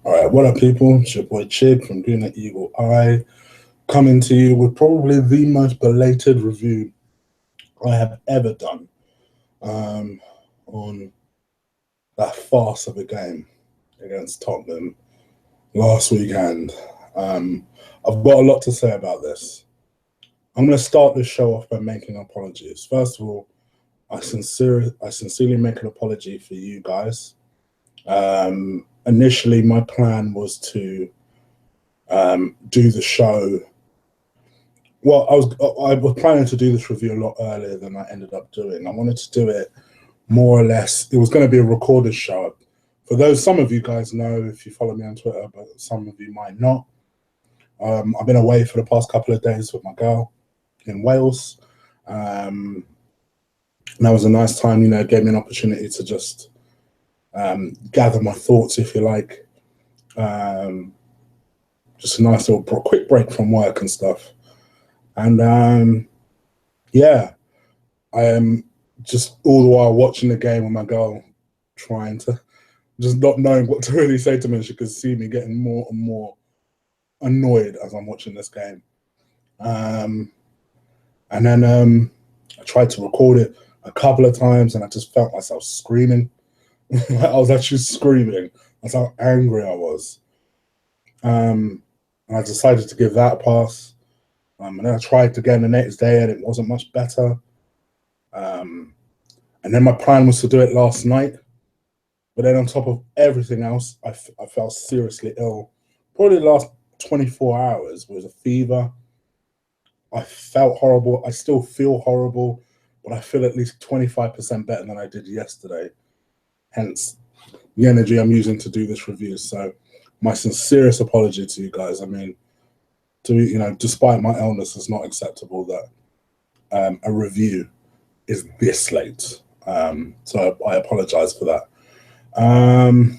All right, what up, people? It's your boy Chid from Gooner Eagle Eye, coming to you with probably the most belated review I have ever done on that farce of a game against Tottenham last weekend. I've got a lot to say about this. I'm going to start this show off by making apologies. First of all, I sincerely make an apology for you guys. Initially, my plan was to do the show. Well, I was planning to do this review a lot earlier than I ended up doing. I wanted to do it more or less. It was going to be a recorded show. For those, some of you guys know if you follow me on Twitter, but some of you might not. I've been away for the past couple of days with my girl in Wales. And that was a nice time, gave me an opportunity to just gather my thoughts, if you like. Just a nice little quick break from work and stuff. And yeah, I am just all the while watching the game with my girl, trying to just not knowing what to really say to me. She could see me getting more and more annoyed as I'm watching this game. And then I tried to record it a couple of times and I just felt myself screaming. I was actually screaming. That's how angry I was. And I decided to give that a pass. And then I tried again the next day and it wasn't much better. And then my plan was to do it last night. But then on top of everything else, I felt seriously ill. Probably the last 24 hours was a fever. I felt horrible. I still feel horrible, but I feel at least 25% better than I did yesterday. Hence, the energy I'm using to do this review. So my sincerest apology to you guys. I mean, despite my illness, it's not acceptable that a review is this late. So I apologize for that. And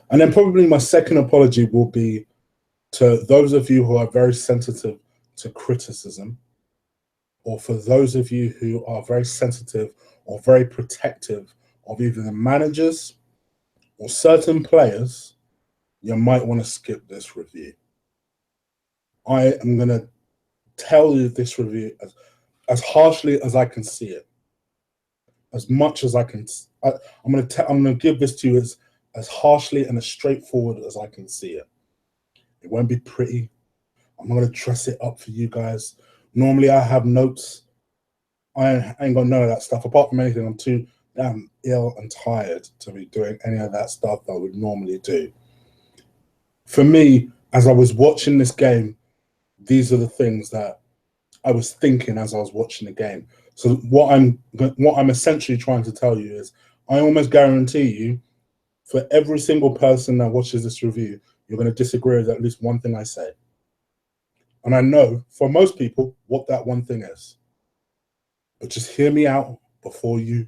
then probably my second apology will be to those of you who are very sensitive to criticism, or for those of you who are very sensitive or very protective of either the managers or certain players. You might want to skip this review. I am going to tell you this review as harshly as I can see it, as much as I can. I'm going to give this to you as harshly and as straightforward as I can see it. It won't be pretty. I'm not going to dress it up for you guys. Normally, I have notes. I ain't got none of that stuff. Apart from anything, I'm too damn ill and tired to be doing any of that stuff that I would normally do. For me, as I was watching this game, these are the things that I was thinking as I was watching the game. So what I'm essentially trying to tell you is, I almost guarantee you, for every single person that watches this review, you're going to disagree with at least one thing I say. And I know for most people what that one thing is. But just hear me out before you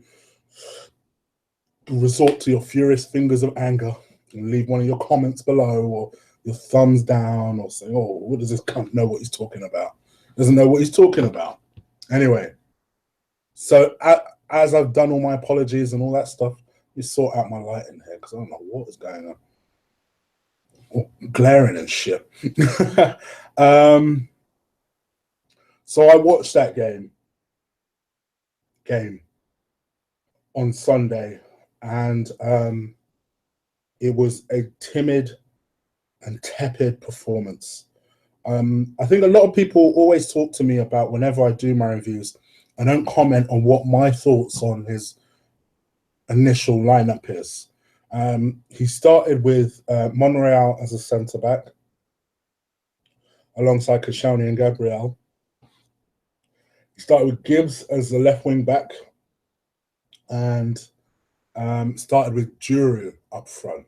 resort to your furious fingers of anger and leave one of your comments below or your thumbs down or say, oh, what does this cunt know what he's talking about? Doesn't know what he's talking about. Anyway, so as I've done all my apologies and all that stuff, you sort out my lighting here because I don't know what is going on. Oh, glaring and shit. So I watched that game on Sunday, and it was a timid and tepid performance. I think a lot of people always talk to me about, whenever I do my reviews, I don't comment on what my thoughts on his initial lineup is. He started with Monreal as a centre-back, alongside Koscielny and Gabriel. He started with Gibbs as the left wing-back, and started with Giroud up front.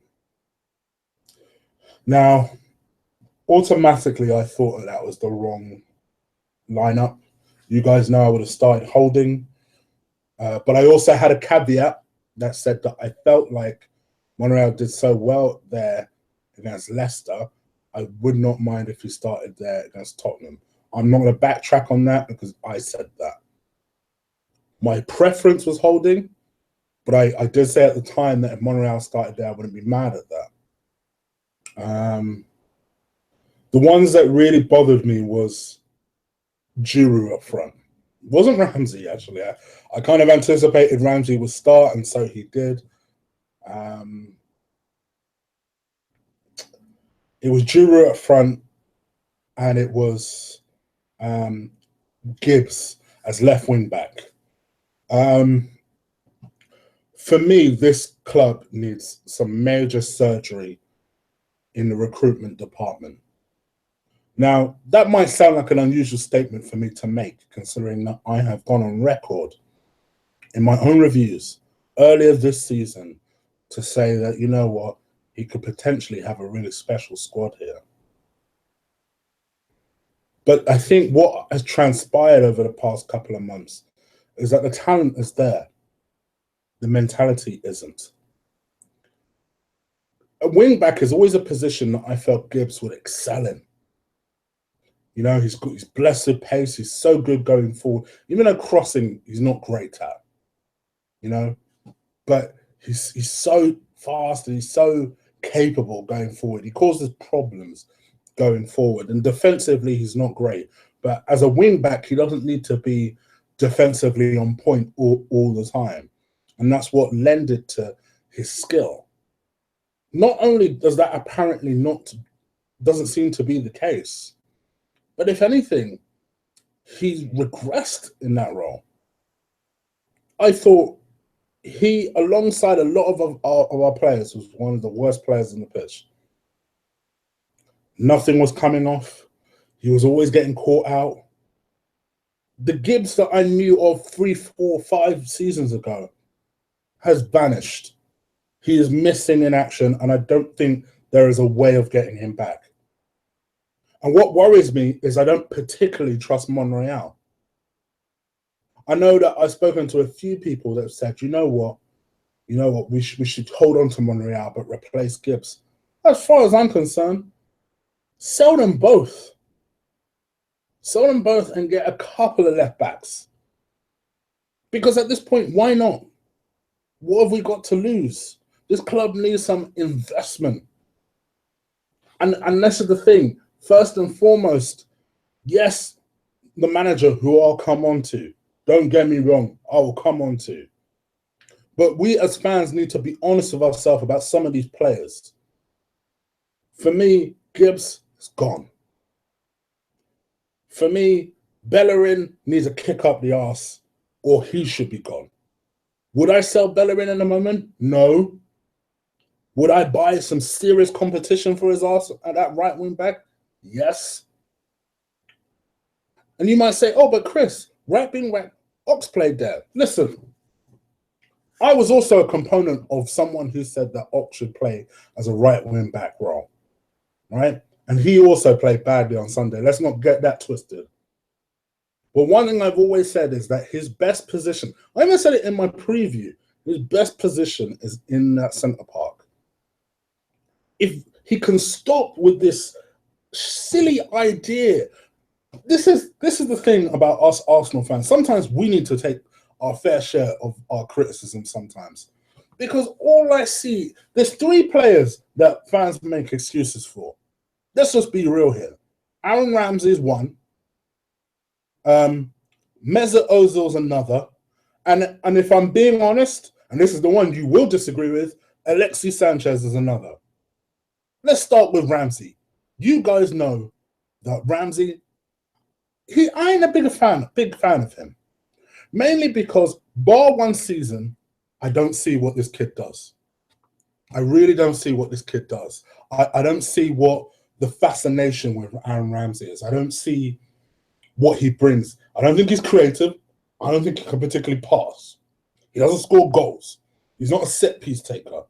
Now, automatically, I thought that was the wrong lineup. You guys know I would have started Holding, but I also had a caveat that said that I felt like Monreal did so well there against Leicester, I would not mind if he started there against Tottenham. I'm not going to backtrack on that because I said that. My preference was Holding, but I did say at the time that if Monreal started there, I wouldn't be mad at that. The ones that really bothered me was Giroud up front. It wasn't Ramsey, actually. I kind of anticipated Ramsey would start, and so he did. It was Giroud up front, and it was Gibbs as left wing back. For me, this club needs some major surgery in the recruitment department. Now, that might sound like an unusual statement for me to make, considering that I have gone on record in my own reviews earlier this season to say that, you know what, he could potentially have a really special squad here. But I think what has transpired over the past couple of months is that the talent is there. The mentality isn't. A wing back is always a position that I felt Gibbs would excel in. You know, he's blessed with pace. He's so good going forward. Even though crossing, he's not great at. You know, but he's so fast and he's so capable going forward. He causes problems going forward, and defensively, he's not great. But as a wing back, he doesn't need to be defensively on point all the time, and that's what lended to his skill. Not only does that apparently doesn't seem to be the case, but if anything, he's regressed in that role. I thought he, alongside a lot of our players, was one of the worst players in the pitch. Nothing was coming off. He was always getting caught out. The Gibbs that I knew of 3, 4, 5 seasons ago has vanished. He is missing in action, and I don't think there is a way of getting him back. And what worries me is I don't particularly trust Monreal. I know that I've spoken to a few people that have said, you know what, we should hold on to Monreal but replace Gibbs. As far as I'm concerned, sell them both. Sell them both and get a couple of left backs. Because at this point, why not? What have we got to lose? This club needs some investment. And that's the thing. First and foremost, yes, the manager, who I'll come on to. Don't get me wrong, I will come on to. But we as fans need to be honest with ourselves about some of these players. For me, Gibbs is gone. For me, Bellerin needs a kick up the arse, or he should be gone. Would I sell Bellerin in a moment? No. Would I buy some serious competition for his arse at that right wing back? Yes. And you might say, oh, but Chris, right wing back, Ox played there. Listen, I was also a component of someone who said that Ox should play as a right wing back role, right? And he also played badly on Sunday. Let's not get that twisted. But one thing I've always said is that his best position, I even said it in my preview, his best position is in that centre park. If he can stop with this silly idea, this is the thing about us Arsenal fans. Sometimes we need to take our fair share of our criticism sometimes. Because all I see, there's 3 players that fans make excuses for. Let's just be real here. Aaron Ramsey is one. Mesut Ozil's another. And if I'm being honest, and this is the one you will disagree with, Alexis Sanchez is another. Let's start with Ramsey. You guys know that Ramsey, I ain't a big fan of him. Mainly because, bar one season, I don't see what this kid does. I really don't see what this kid does. I don't see what the fascination with Aaron Ramsey is. I don't see what he brings. I don't think he's creative. I don't think he can particularly pass. He doesn't score goals. He's not a set-piece taker.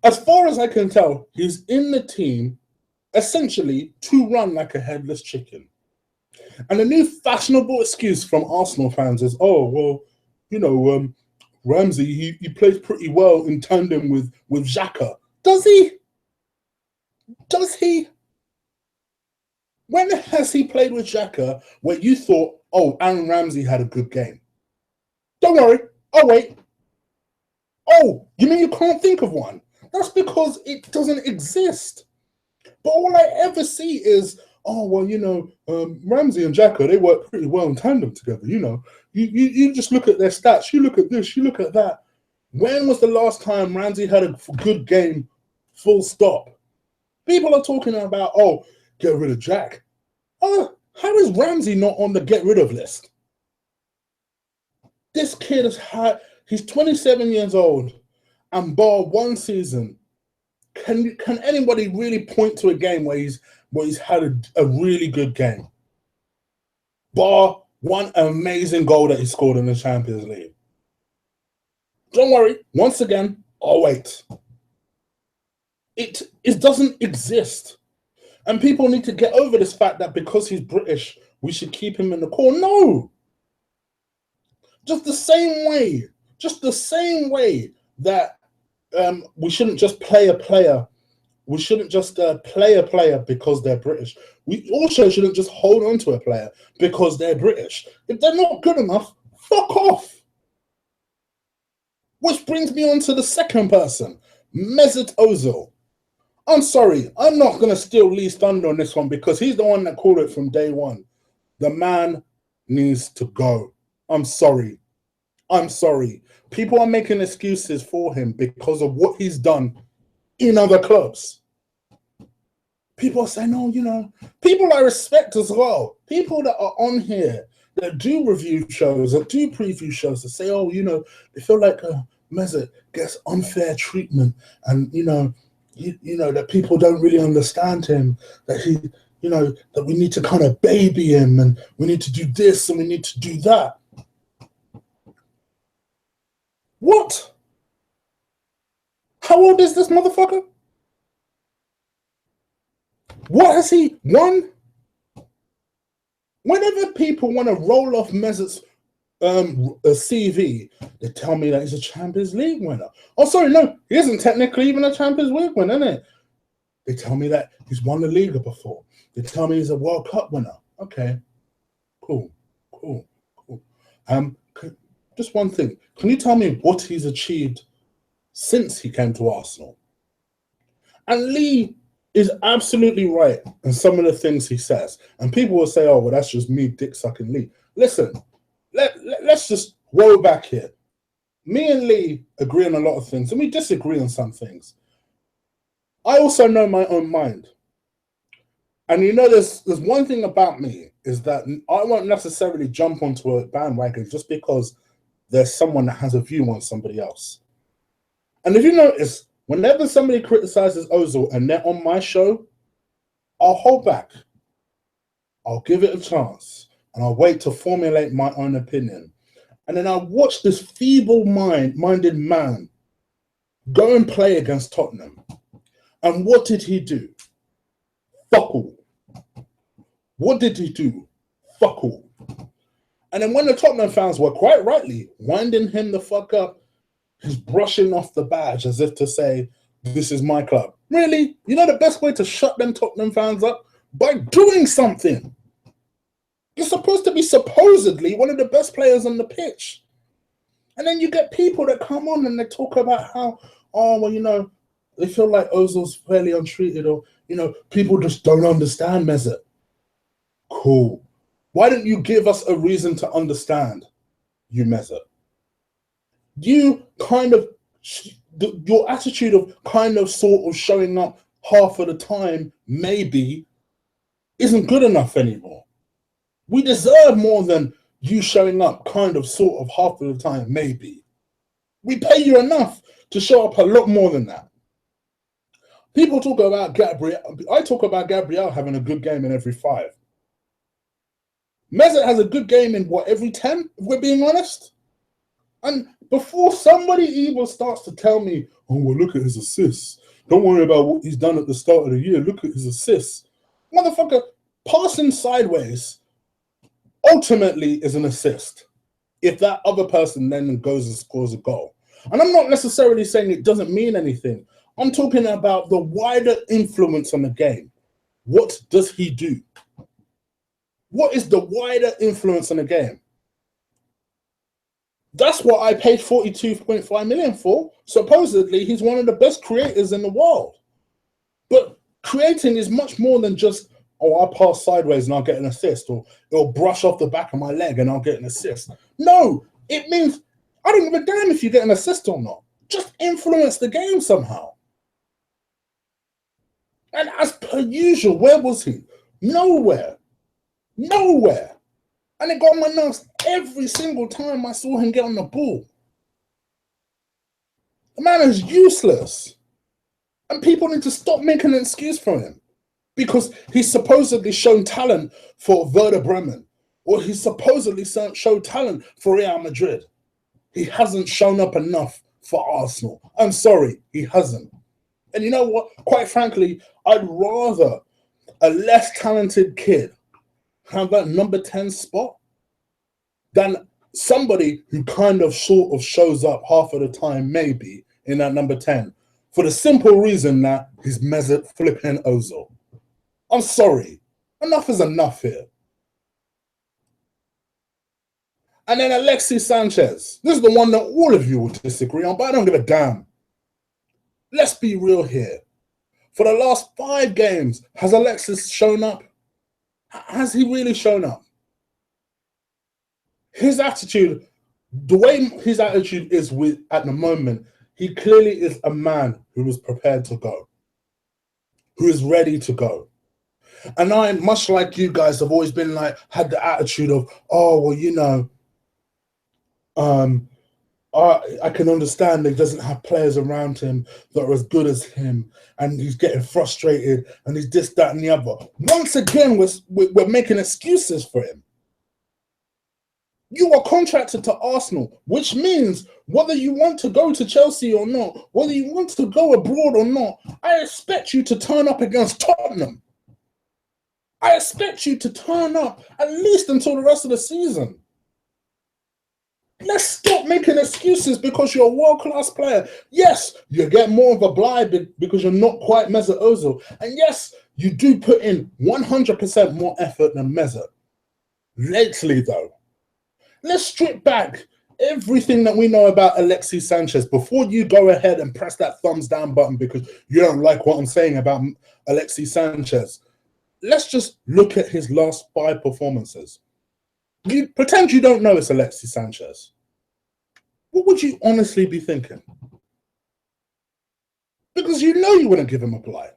As far as I can tell, he's in the team essentially to run like a headless chicken. And the new fashionable excuse from Arsenal fans is, oh, well, you know, Ramsey, he plays pretty well in tandem with Xhaka. Does he? Does he? When has he played with Xhaka where you thought, oh, Aaron Ramsey had a good game? Don't worry. I'll wait. Oh, you mean you can't think of one? That's because it doesn't exist. But all I ever see is, oh, well, you know, Ramsey and Xhaka, they work pretty well in tandem together, you know. You just look at their stats, you look at this, you look at that. When was the last time Ramsey had a good game, full stop? People are talking about, oh, get rid of Jack. How is Ramsey not on the get rid of list? This kid he's 27 years old, and bar one season, can anybody really point to a game where he's had a really good game? Bar one amazing goal that he scored in the Champions League. Don't worry, once again, I'll wait. It doesn't exist. And people need to get over this fact that because he's British, we should keep him in the core. No! Just the same way that we shouldn't just play a player. We shouldn't just play a player because they're British. We also shouldn't just hold on to a player because they're British. If they're not good enough, fuck off. Which brings me on to the second person, Mesut Ozil. I'm sorry, I'm not going to steal Lee's thunder on this one because he's the one that called it from day one. The man needs to go. I'm sorry. People are making excuses for him because of what he's done in other clubs. People are saying, oh, you know, people I respect as well. People that are on here that do review shows, that do preview shows, that say, oh, you know, they feel like Mesut gets unfair treatment and, you know, that people don't really understand him, that he, you know, that we need to kind of baby him and we need to do this and we need to do that. What? How old is this motherfucker? What has he won? Whenever people want to roll off Mesut's CV, they tell me that he's a Champions League winner. Oh, sorry, no, he isn't technically even a Champions League winner, isn't it? They tell me that he's won the Liga before. They tell me he's a World Cup winner. Okay, cool. Just one thing. Can you tell me what he's achieved since he came to Arsenal? And Lee is absolutely right in some of the things he says. And people will say, oh, well, that's just me dick-sucking Lee. Listen, let's just roll back here. Me and Lee agree on a lot of things, and we disagree on some things. I also know my own mind. And you know, there's one thing about me, is that I won't necessarily jump onto a bandwagon just because there's someone that has a view on somebody else. And if you notice, whenever somebody criticizes Ozil and they're on my show, I'll hold back. I'll give it a chance. And I'll wait to formulate my own opinion. And then I'll watch this feeble-minded man go and play against Tottenham. And what did he do? Fuck all. What did he do? Fuck all. And then when the Tottenham fans were quite rightly winding him the fuck up, he's brushing off the badge as if to say, this is my club. Really? You know the best way to shut them Tottenham fans up? By doing something. You're supposed to be supposedly one of the best players on the pitch. And then you get people that come on and they talk about how, oh, well, you know, they feel like Ozil's fairly untreated, or, you know, people just don't understand Mesut. Cool. Why don't you give us a reason to understand you, Mesut? You kind of, your attitude of kind of sort of showing up half of the time, maybe, isn't good enough anymore. We deserve more than you showing up kind of sort of half of the time, maybe. We pay you enough to show up a lot more than that. People talk about Gabriel. I talk about Gabriel having a good game in every 5. Mesut has a good game in what, every 10, if we're being honest? And before somebody even starts to tell me, oh, well, look at his assists. Don't worry about what he's done at the start of the year. Look at his assists. Motherfucker, passing sideways ultimately is an assist if that other person then goes and scores a goal. And I'm not necessarily saying it doesn't mean anything. I'm talking about the wider influence on the game. What does he do? What is the wider influence on the game? That's what I paid 42.5 million for. Supposedly, he's one of the best creators in the world. But Creating is much more than just, oh, I'll pass sideways and I'll get an assist, or it'll brush off the back of my leg and I'll get an assist. No, it means I don't give a damn if you get an assist or not. Just influence the game somehow. And as per usual, where was he? Nowhere. Nowhere. And it got on my nerves every single time I saw him get on the ball. The man is useless. And people need to stop making an excuse for him. Because he's supposedly shown talent for Werder Bremen. Or he's supposedly showed talent for Real Madrid. He hasn't shown up enough for Arsenal. I'm sorry, he hasn't. And you know what? Quite frankly, I'd rather a less talented kid have that number 10 spot than somebody who kind of sort of shows up half of the time, maybe, in that number 10, for the simple reason that he's Mesut flipping Ozil. I'm sorry. Enough is enough here. And then Alexis Sanchez. This is the one that all of you will disagree on, but I don't give a damn. Let's be real here. For the last 5 games, has Alexis shown up? Has he really shown up? His attitude, the way his attitude is at the moment, he clearly is a man who is prepared to go, who is ready to go. And I, much like you guys, have always been like, had the attitude of, oh, well, you know, I can understand that he doesn't have players around him that are as good as him, and he's getting frustrated, and he's this, that, and the other. Once again, we're making excuses for him. You are contracted to Arsenal, which means whether you want to go to Chelsea or not, whether you want to go abroad or not, I expect you to turn up against Tottenham. I expect you to turn up at least until the rest of the season. Let's stop making excuses because you're a world-class player. Yes, you get more of a blind because you're not quite Mesut Ozil. And yes, you do put in 100% more effort than Mesut. Lately, though, let's strip back everything that we know about Alexis Sanchez before you go ahead and press that thumbs down button because you don't like what I'm saying about Alexis Sanchez. Let's just look at his last 5 performances. You pretend you don't know it's Alexis Sanchez. What would you honestly be thinking? Because you know you wouldn't give him a blight.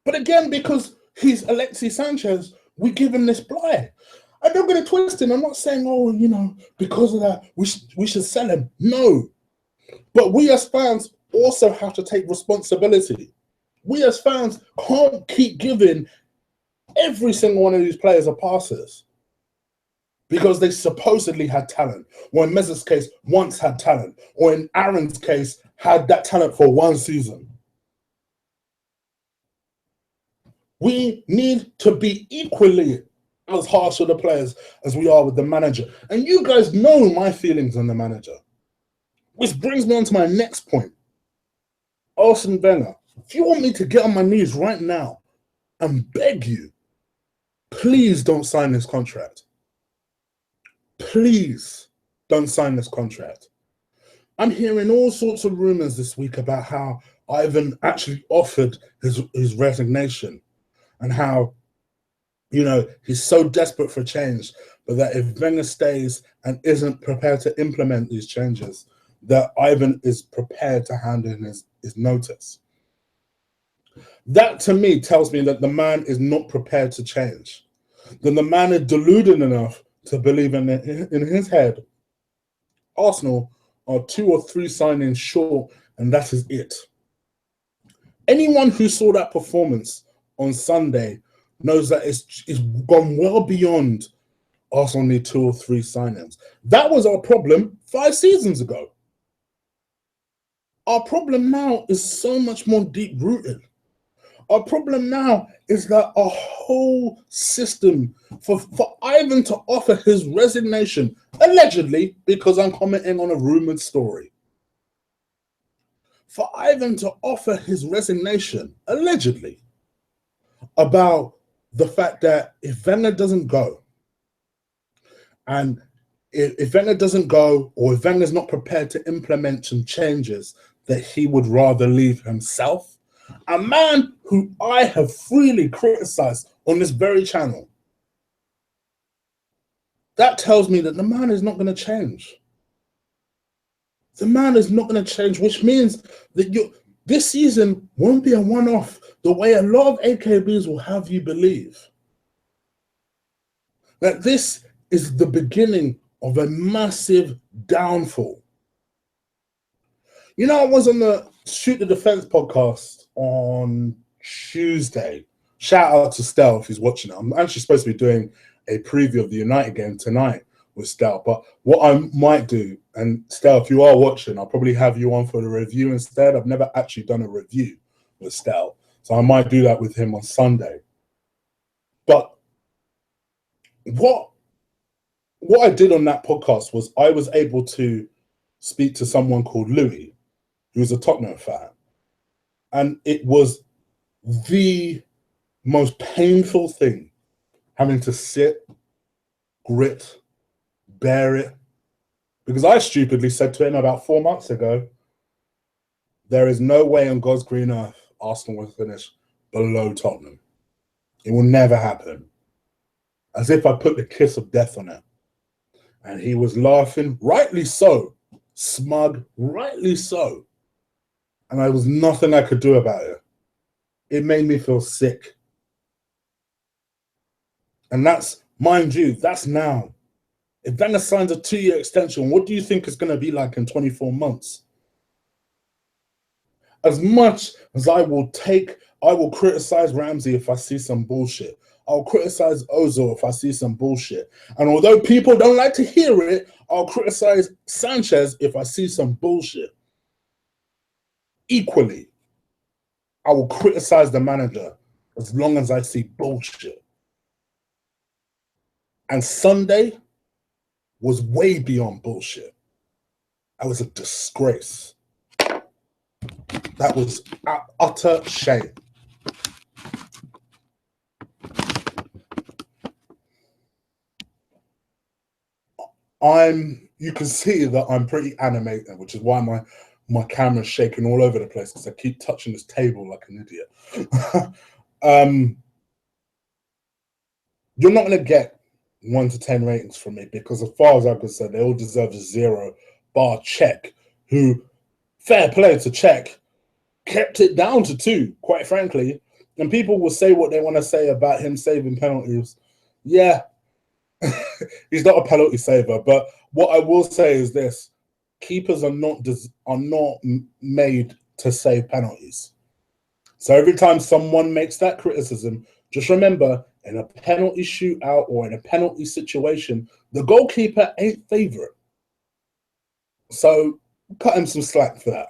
But again, because he's Alexis Sanchez, we give him this blight. I don't get it twisted. I'm not saying, oh, you know, because of that, we should sell him. No. But we as fans also have to take responsibility. We as fans can't keep giving every single one of these players a passes because they supposedly had talent, or in Mesut's case, once had talent, or in Aaron's case, had that talent for 1 season. We need to be equally as harsh with the players as we are with the manager. And you guys know my feelings on the manager. Which brings me on to my next point. Arsene Wenger, if you want me to get on my knees right now and beg you, please don't sign this contract. Please don't sign this contract. I'm hearing all sorts of rumors this week about how Ivan actually offered his resignation and how, you know, he's so desperate for change, but that if Wenger stays and isn't prepared to implement these changes, that Ivan is prepared to hand in his notice. That to me tells me that the man is not prepared to change. That the man is deluded enough to believe in his head, Arsenal are 2 or 3 signings short, and that is it. Anyone who saw that performance on Sunday knows that it's gone well beyond Arsenal need 2 or 3 signings. That was our problem 5 seasons ago. Our problem now is so much more deep-rooted. Our problem now is that our whole system, for Ivan to offer his resignation, allegedly, because I'm commenting on a rumored story, for Ivan to offer his resignation, allegedly, about the fact that if Wenger doesn't go, and if Wenger doesn't go, or if Wenger's not prepared to implement some changes, that he would rather leave himself, A man who I have freely criticized on this very channel. That tells me that the man is not going to change. The man is not going to change, which means that this season won't be a one-off the way a lot of AKBs will have you believe. That this is the beginning of a massive downfall. You know, I was on the Shoot the Defense podcast on Tuesday. Shout out to Stel if he's watching it. I'm actually supposed to be doing a preview of the United game tonight with Stel. But what I might do, and Stel, if you are watching, I'll probably have you on for the review instead. I've never actually done a review with Stel, so I might do that with him on Sunday. But what I did on that podcast was I was able to speak to someone called Louis, who's a Tottenham fan. And it was the most painful thing, having to sit, grit, bear it. Because I stupidly said to him about 4 months ago, there is no way on God's green earth Arsenal will finish below Tottenham. It will never happen. As if I put the kiss of death on it. And he was laughing, rightly so, smug, rightly so. And there was nothing I could do about it. It made me feel sick. And that's, mind you, that's now. If Wenger signs a 2-year extension, what do you think it's going to be like in 24 months? As much as I will criticize Ramsey if I see some bullshit. I'll criticize Ozil if I see some bullshit. And although people don't like to hear it, I'll criticize Sanchez if I see some bullshit. Equally, I will criticize the manager as long as I see bullshit. And Sunday was way beyond bullshit. That was a disgrace. That was utter shame. You can see that I'm pretty animated, which is why my camera's shaking all over the place because I keep touching this table like an idiot. You're not going to get 1 to 10 ratings from me because as far as I'm concerned, they all deserve a 0 bar Czech, who, fair play to Czech, kept it down to 2, quite frankly. And people will say what they want to say about him saving penalties. Yeah, he's not a penalty saver. But what I will say is this. Keepers are not made to save penalties. So every time someone makes that criticism, just remember, in a penalty shootout or in a penalty situation, the goalkeeper ain't favourite. So cut him some slack for that.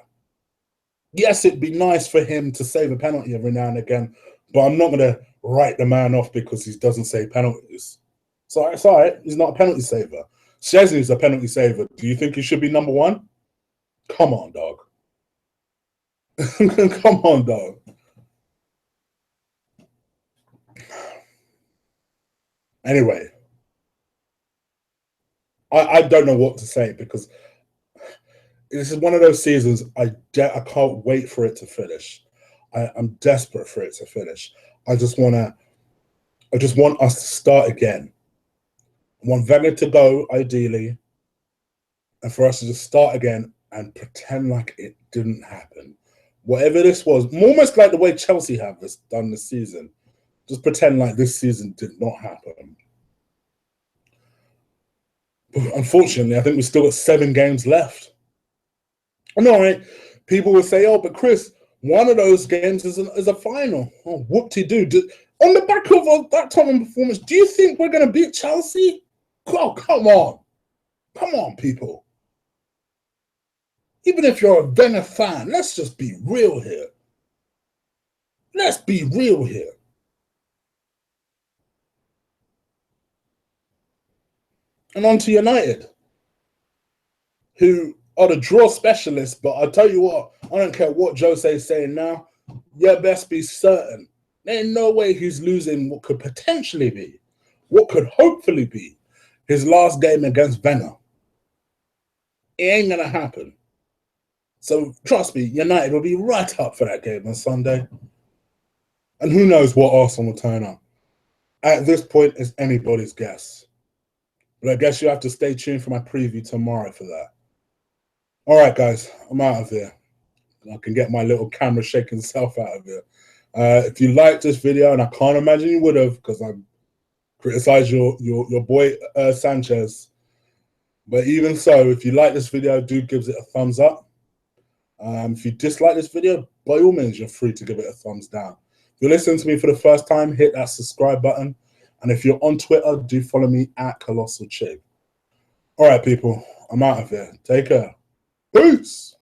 Yes, it'd be nice for him to save a penalty every now and again, but I'm not going to write the man off because he doesn't save penalties. So it's all right. He's not a penalty saver. Szczesny's a penalty saver. Do you think he should be number 1? Come on, dog. Come on, dog. Anyway, I don't know what to say because this is one of those seasons I can't wait for it to finish. I'm desperate for it to finish. I just want us to start again. I want Wenger to go, ideally, and for us to just start again and pretend like it didn't happen. Whatever this was, almost like the way Chelsea have done this season. Just pretend like this season did not happen. But unfortunately, I think we've still got 7 games left. And all right, people will say, oh, but Chris, one of those games is a final. Oh, whoop-de-doo. On the back of that Tottenham performance, do you think we're going to beat Chelsea? Oh, come on. Come on, people. Even if you're a Wenger fan, let's just be real here. Let's be real here. And on to United, who are the draw specialists. But I'll tell you what, I don't care what Jose is saying now. You best be certain. There ain't no way he's losing what could potentially be, what could hopefully be, his last game against Wenger. It ain't going to happen. So trust me, United will be right up for that game on Sunday. And who knows what Arsenal will turn up. At this point, it's anybody's guess. But I guess you have to stay tuned for my preview tomorrow for that. All right, guys, I'm out of here. I can get my little camera shaking self out of here. If you liked this video, and I can't imagine you would have, because I criticized your boy Sanchez. But even so, if you like this video, do give it a thumbs up. If you dislike this video, by all means, you're free to give it a thumbs down. If you're listening to me for the first time, hit that subscribe button. And if you're on Twitter, do follow me at Colossal Chick. All right, people, I'm out of here. Take care. Peace.